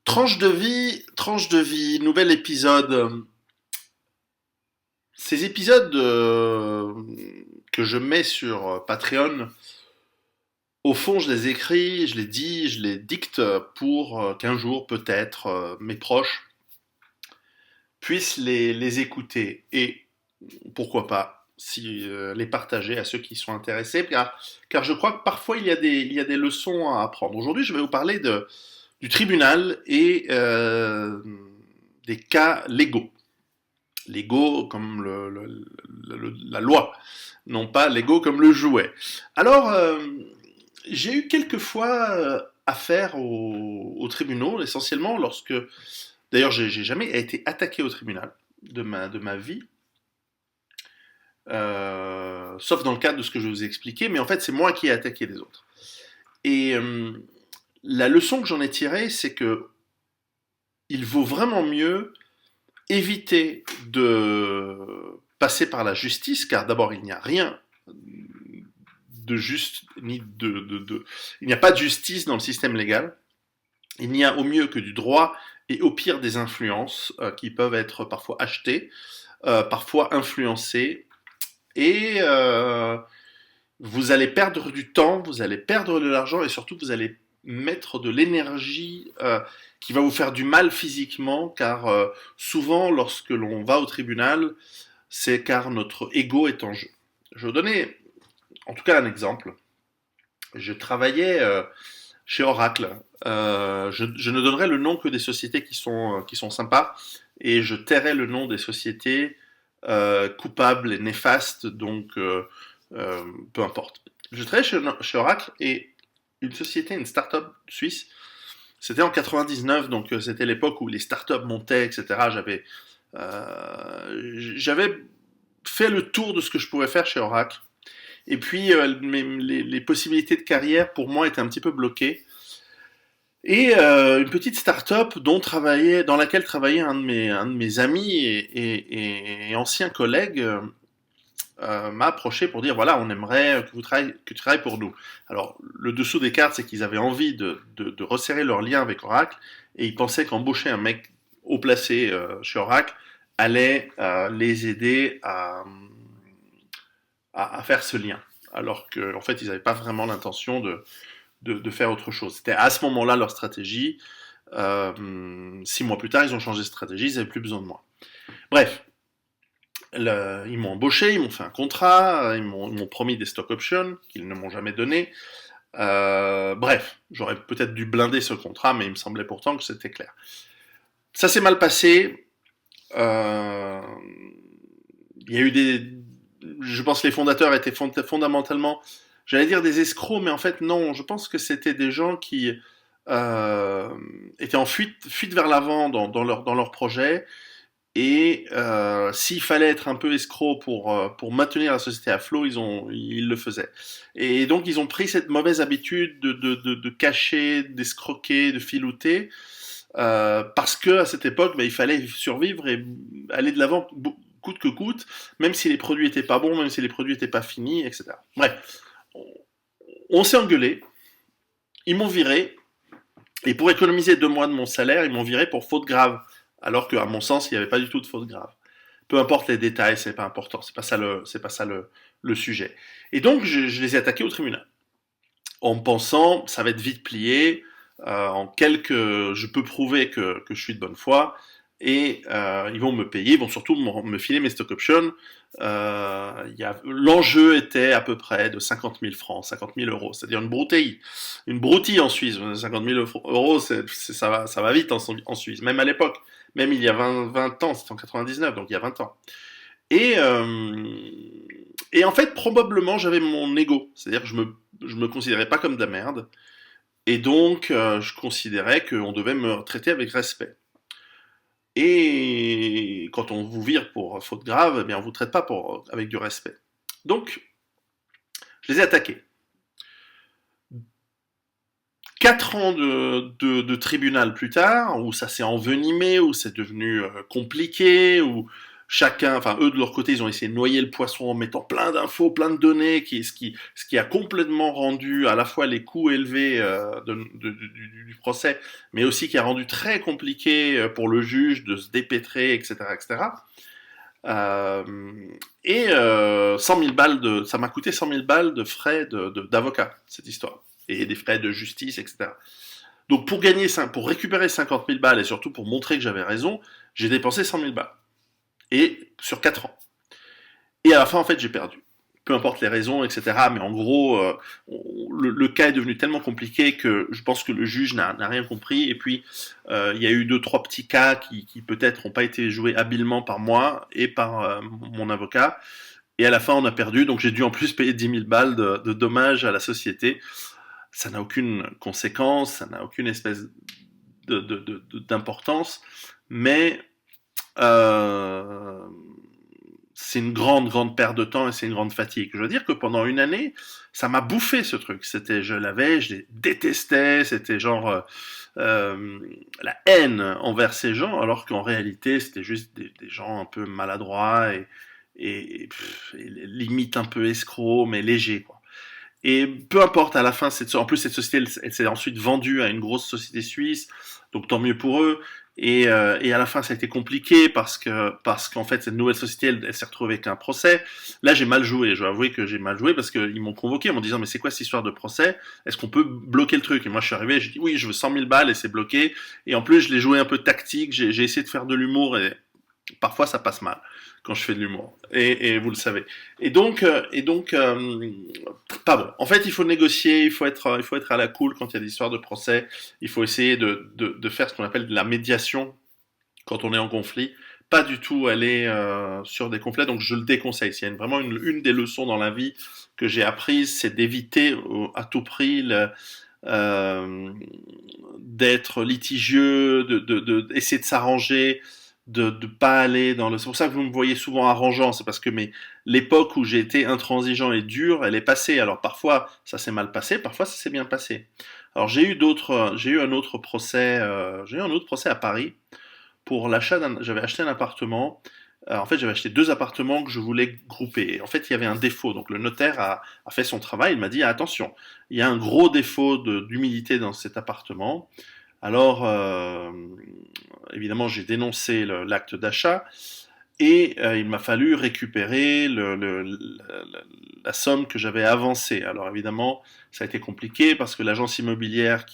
Tranche de vie, nouvel épisode. Ces épisodes que je mets sur Patreon, au fond, je les écris, je les dis, je les dicte pour qu'un jour, peut-être, mes proches puissent les écouter et, pourquoi pas, les partager à ceux qui sont intéressés, car je crois que parfois il y a des leçons à apprendre. Aujourd'hui, je vais vous parler du tribunal et des cas légaux. Lego comme la loi, non pas Lego comme le jouet. Alors, j'ai eu quelques fois affaire aux tribunaux, essentiellement lorsque... D'ailleurs, j'ai jamais été attaqué au tribunal de ma vie, sauf dans le cadre de ce que je vous ai expliqué, mais en fait, c'est moi qui ai attaqué les autres. Et la leçon que j'en ai tirée, c'est que il vaut vraiment mieux éviter de passer par la justice, car d'abord il n'y a rien de juste, il n'y a pas de justice dans le système légal. Il n'y a au mieux que du droit et au pire des influences qui peuvent être parfois achetées, parfois influencées, et vous allez perdre du temps, vous allez perdre de l'argent et surtout vous allez mettre de l'énergie qui va vous faire du mal physiquement, car souvent lorsque l'on va au tribunal, c'est car notre ego est en jeu. Je vais vous donner en tout cas un exemple. Je travaillais chez Oracle. Je ne donnerai le nom que des sociétés qui sont sympas, et je tairai le nom des sociétés coupables et néfastes, donc peu importe. Je travaillais chez Oracle, et une société, une start-up suisse. C'était en 99, donc c'était l'époque où les startups montaient, etc. J'avais fait le tour de ce que je pouvais faire chez Oracle. Et puis, les possibilités de carrière, pour moi, étaient un petit peu bloquées. Et une petite start-up dans laquelle travaillait un de mes amis et anciens collègues m'a approché pour dire voilà, on aimerait que tu travailles pour nous. Alors, le dessous des cartes, c'est qu'ils avaient envie de resserrer leur lien avec Oracle, et ils pensaient qu'embaucher un mec haut placé chez Oracle allait les aider à faire ce lien. Alors qu'en en fait, ils n'avaient pas vraiment l'intention de faire autre chose. C'était à ce moment-là leur stratégie. 6 mois plus tard, ils ont changé de stratégie, ils n'avaient plus besoin de moi. Bref, ils m'ont embauché, ils m'ont fait un contrat, ils m'ont promis des stock options qu'ils ne m'ont jamais donné. Bref, j'aurais peut-être dû blinder ce contrat, mais il me semblait pourtant que c'était clair. Ça s'est mal passé. Il y a eu je pense que les fondateurs étaient fondamentalement, j'allais dire des escrocs, mais en fait non, je pense que c'était des gens qui étaient en fuite vers l'avant dans leur projet, et s'il fallait être un peu escroc pour maintenir la société à flot, ils le faisaient. Et donc ils ont pris cette mauvaise habitude de cacher, d'escroquer, de filouter, parce que à cette époque, il fallait survivre et aller de l'avant coûte que coûte, même si les produits étaient pas bons, même si les produits étaient pas finis, etc. Bref, on s'est engueulé, ils m'ont viré, et pour économiser 2 mois de mon salaire, ils m'ont viré pour faute grave, alors qu'à mon sens, il n'y avait pas du tout de faute grave. Peu importe les détails, c'est pas important, c'est pas ça le sujet. Et donc, je les ai attaqués au tribunal, en me pensant, ça va être vite plié, je peux prouver que je suis de bonne foi, et ils vont me payer, ils vont surtout me filer mes stock options. L'enjeu était à peu près de 50 000 francs, 50 000 euros, c'est-à-dire une broutille en Suisse. 50 000 euros, ça va vite en Suisse, même à l'époque, même il y a 20 ans, c'était en 99, donc il y a 20 ans. Et, euh, et en fait, probablement, j'avais mon ego, c'est-à-dire que je me considérais pas comme de la merde, et donc je considérais qu'on devait me traiter avec respect. Et quand on vous vire pour faute grave, eh bien on vous traite pas avec du respect. Donc, je les ai attaqués. 4 ans de tribunal plus tard, où ça s'est envenimé, où c'est devenu compliqué, où chacun, enfin eux de leur côté, ils ont essayé de noyer le poisson en mettant plein d'infos, plein de données, ce qui a complètement rendu à la fois les coûts élevés du procès, mais aussi qui a rendu très compliqué pour le juge de se dépêtrer, etc., etc. Euh, 100 000 balles ça m'a coûté 100 000 balles de frais d'avocat, cette histoire, et des frais de justice, etc. Donc pour récupérer 50 000 balles et surtout pour montrer que j'avais raison, j'ai dépensé 100 000 balles. Et sur 4 ans. Et à la fin, en fait, j'ai perdu. Peu importe les raisons, etc. Mais en gros, le cas est devenu tellement compliqué que je pense que le juge n'a rien compris. Et puis, il y a eu 2, 3 petits cas qui peut-être n'ont pas été joués habilement par moi et par mon avocat. Et à la fin, on a perdu. Donc, j'ai dû en plus payer 10 000 balles de dommages à la société. Ça n'a aucune conséquence, ça n'a aucune espèce d'importance. Mais c'est une grande perte de temps et c'est une grande fatigue. Je veux dire que pendant une année, ça m'a bouffé ce truc. Je les détestais, c'était genre la haine envers ces gens, alors qu'en réalité, c'était juste des gens un peu maladroits et limite un peu escrocs, mais légers, quoi. Et peu importe, à la fin, en plus, cette société, elle s'est ensuite vendue à une grosse société suisse, donc tant mieux pour eux. Et à la fin, ça a été compliqué parce qu'en fait, cette nouvelle société, elle s'est retrouvée avec un procès. Là, j'ai mal joué. Je dois avouer que j'ai mal joué parce qu'ils m'ont convoqué en me disant, mais c'est quoi cette histoire de procès? Est-ce qu'on peut bloquer le truc? Et moi, je suis arrivé, j'ai dit, oui, je veux 100 000 balles et c'est bloqué. Et en plus, je l'ai joué un peu tactique. J'ai essayé de faire de l'humour et parfois, ça passe mal quand je fais de l'humour. Et vous le savez. Pas bon. En fait, il faut négocier, il faut être à la cool quand il y a des histoires de procès. Il faut essayer de faire ce qu'on appelle de la médiation quand on est en conflit. Pas du tout aller sur des conflits. Donc, je le déconseille. S'il y a vraiment une des leçons dans la vie que j'ai apprises, c'est d'éviter à tout prix euh, d'être litigieux, essayer de s'arranger, de pas aller dans le. C'est pour ça que vous me voyez souvent arrangeant, c'est parce que l'époque où j'ai été intransigeant et dur, elle est passée. Alors parfois ça s'est mal passé, parfois ça s'est bien passé. Alors j'ai eu un autre procès, à Paris pour j'avais acheté un appartement. En fait, j'avais acheté 2 appartements que je voulais grouper. Et en fait, il y avait un défaut. Donc, le notaire a fait son travail. Il m'a dit, attention, il y a un gros défaut d'humidité dans cet appartement. Alors, évidemment, j'ai dénoncé l'acte d'achat et il m'a fallu récupérer la somme que j'avais avancée. Alors, évidemment, ça a été compliqué parce que l'agence immobilière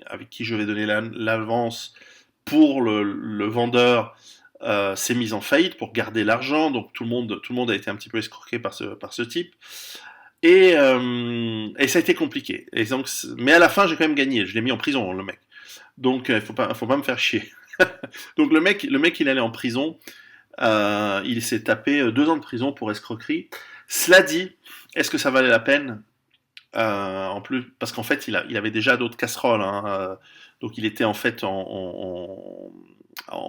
avec qui je vais donner l'avance pour le vendeur s'est mise en faillite pour garder l'argent. Donc, tout le monde a été un petit peu escroqué par ce type. Et ça a été compliqué. Mais à la fin, j'ai quand même gagné. Je l'ai mis en prison, le mec. Donc, il faut pas me faire chier. Donc, le mec, il allait en prison. Il s'est tapé 2 ans de prison pour escroquerie. Cela dit, est-ce que ça valait la peine? En plus, parce qu'en fait, il avait déjà d'autres casseroles. Hein, donc, il était en fait en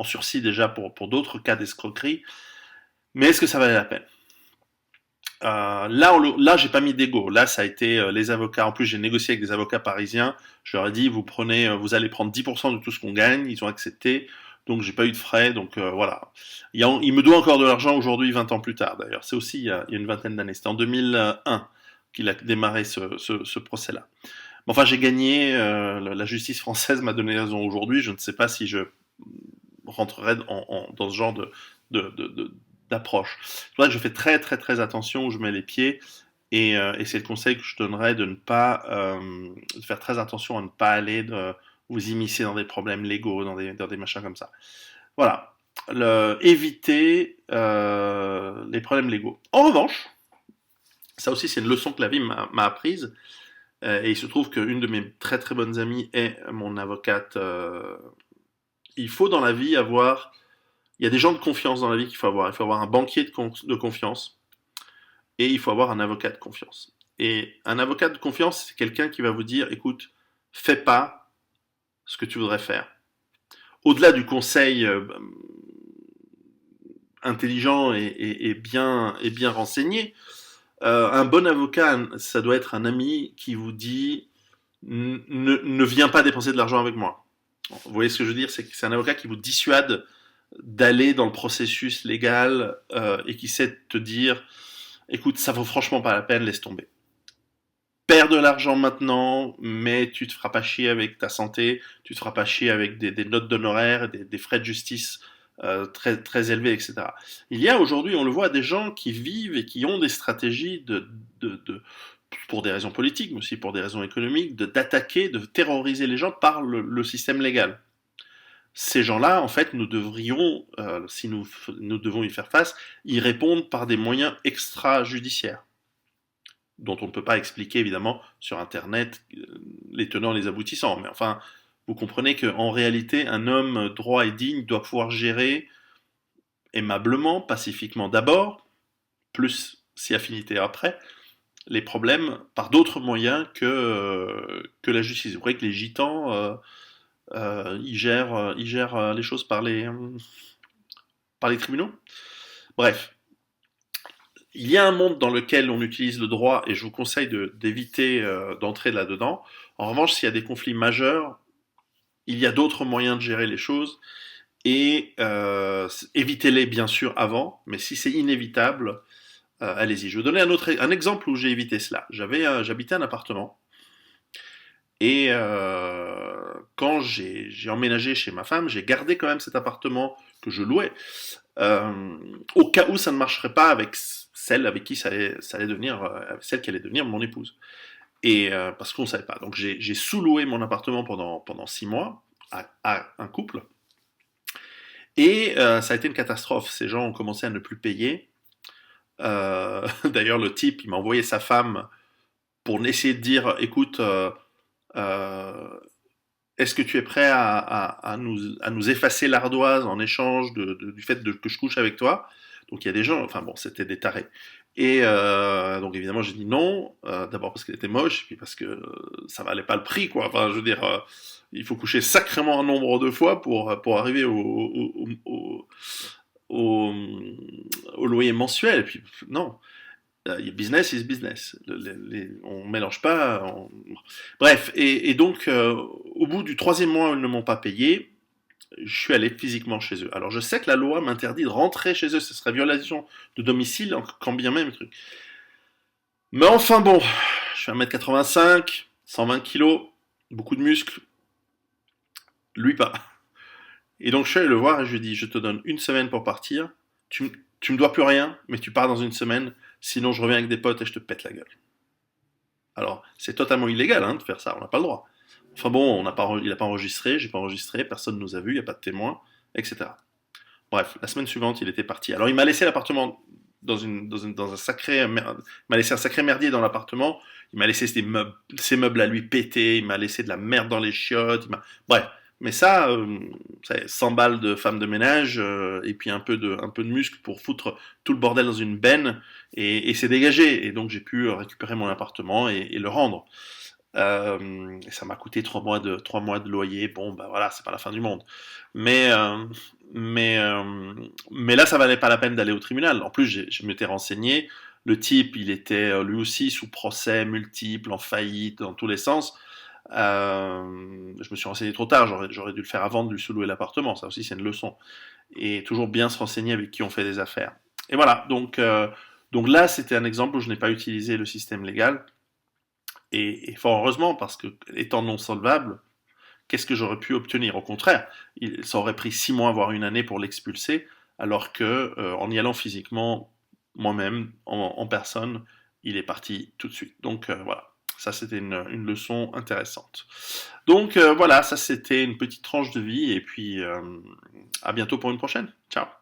sursis déjà pour d'autres cas d'escroquerie. Mais est-ce que ça valait la peine? Là, j'ai pas mis d'ego. Là, ça a été les avocats. En plus, j'ai négocié avec des avocats parisiens. Je leur ai dit, vous allez prendre 10% de tout ce qu'on gagne. Ils ont accepté. Donc, j'ai pas eu de frais. Donc, voilà. Il me doit encore de l'argent aujourd'hui, 20 ans plus tard. D'ailleurs, c'est aussi il y a une vingtaine d'années. C'était en 2001 qu'il a démarré ce procès-là. Mais enfin, j'ai gagné. La justice française m'a donné raison aujourd'hui. Je ne sais pas si je rentrerai dans ce genre d'approche. C'est vrai que je fais très attention où je mets les pieds et c'est le conseil que je donnerais de faire très attention à ne pas aller vous immiscer dans des problèmes légaux, dans des machins comme ça. Voilà. Éviter les problèmes légaux. En revanche, ça aussi c'est une leçon que la vie m'a apprise. Et il se trouve qu'une de mes très bonnes amies est mon avocate. Il faut dans la vie il y a des gens de confiance dans la vie qu'il faut avoir. Il faut avoir un banquier de confiance et il faut avoir un avocat de confiance. Et un avocat de confiance, c'est quelqu'un qui va vous dire, écoute, fais pas ce que tu voudrais faire. Au-delà du conseil intelligent et bien renseigné, un bon avocat, ça doit être un ami qui vous dit, ne viens pas dépenser de l'argent avec moi. Vous voyez ce que je veux dire? C'est un avocat qui vous dissuade d'aller dans le processus légal et qui sait te dire, écoute, ça vaut franchement pas la peine, laisse tomber. Perds de l'argent maintenant, mais tu te feras pas chier avec ta santé, tu te feras pas chier avec des notes d'honoraires, des frais de justice très, très élevés, etc. Il y a aujourd'hui, on le voit, des gens qui vivent et qui ont des stratégies pour des raisons politiques, mais aussi pour des raisons économiques, d'attaquer, de terroriser les gens par le système légal. Ces gens-là, en fait, nous devrions, si nous devons y faire face, y répondre par des moyens extrajudiciaires dont on ne peut pas expliquer évidemment sur Internet les tenants, les aboutissants. Mais enfin, vous comprenez qu'en réalité, un homme droit et digne doit pouvoir gérer aimablement, pacifiquement d'abord, plus si affinité après, les problèmes par d'autres moyens que la justice. Vous voyez que les gitans, ils gèrent les choses par les tribunaux. Bref, il y a un monde dans lequel on utilise le droit et je vous conseille d'éviter d'entrer là-dedans. En revanche, s'il y a des conflits majeurs, il y a d'autres moyens de gérer les choses et évitez-les bien sûr avant, mais si c'est inévitable, allez-y. Je vais vous donner un exemple où j'ai évité cela. J'habitais un appartement et quand j'ai emménagé chez ma femme, j'ai gardé quand même cet appartement que je louais au cas où ça ne marcherait pas avec celle avec qui ça allait devenir, celle qui allait devenir mon épouse. Et parce qu'on ne savait pas. Donc j'ai sous-loué mon appartement pendant 6 mois à un couple. Et ça a été une catastrophe. Ces gens ont commencé à ne plus payer. D'ailleurs, le type, il m'a envoyé sa femme pour essayer de dire, écoute, euh, est-ce que tu es prêt à nous effacer l'ardoise en échange du fait que je couche avec toi? Donc il y a des gens, enfin bon, c'était des tarés. Et donc évidemment j'ai dit non, d'abord parce qu'elle était moche, puis parce que ça valait pas le prix, quoi. Enfin je veux dire, il faut coucher sacrément un nombre de fois pour arriver au, au loyer mensuel. Et puis non, business is business. On mélange pas. Bref, et donc, au bout du troisième mois où ils ne m'ont pas payé, je suis allé physiquement chez eux. Alors, je sais que la loi m'interdit de rentrer chez eux, ce serait violation de domicile, quand bien même. Truc. Mais enfin bon, je fais 1m85, 120 kilos, beaucoup de muscles, lui pas. Et donc, je suis allé le voir et je lui ai dit, je te donne une semaine pour partir, tu me dois plus rien, mais tu pars dans une semaine, sinon je reviens avec des potes et je te pète la gueule. Alors, c'est totalement illégal de faire ça, on n'a pas le droit. Enfin bon, il n'a pas enregistré, j'ai pas enregistré, personne ne nous a vus, il n'y a pas de témoins, etc. Bref, la semaine suivante, il était parti. Alors, il m'a laissé l'appartement dans un sacré, il m'a laissé un sacré merdier dans l'appartement. Il m'a laissé ses meubles à lui péter. Il m'a laissé de la merde dans les chiottes. Bref. Mais ça, 100 balles de femme de ménage et puis un peu de muscle pour foutre tout le bordel dans une benne et c'est dégagé. Et donc j'ai pu récupérer mon appartement et le rendre. Et ça m'a coûté 3 mois de loyer. Bon, bah voilà, c'est pas la fin du monde. Mais, euh, mais là, ça valait pas la peine d'aller au tribunal. En plus, je m'étais renseigné. Le type, il était lui aussi sous procès multiples, en faillite, dans tous les sens. Je me suis renseigné trop tard. J'aurais dû le faire avant de lui sous-louer l'appartement. Ça aussi, c'est une leçon. Et toujours bien se renseigner avec qui on fait des affaires. Et voilà. Donc là, c'était un exemple où je n'ai pas utilisé le système légal. Et fort heureusement, parce que étant non solvable, qu'est-ce que j'aurais pu obtenir? Au contraire, ça aurait pris 6 mois, voire une année pour l'expulser, alors que en y allant physiquement, moi-même, en personne, il est parti tout de suite. Donc voilà, ça c'était une leçon intéressante. Donc voilà, ça c'était une petite tranche de vie, et puis à bientôt pour une prochaine. Ciao.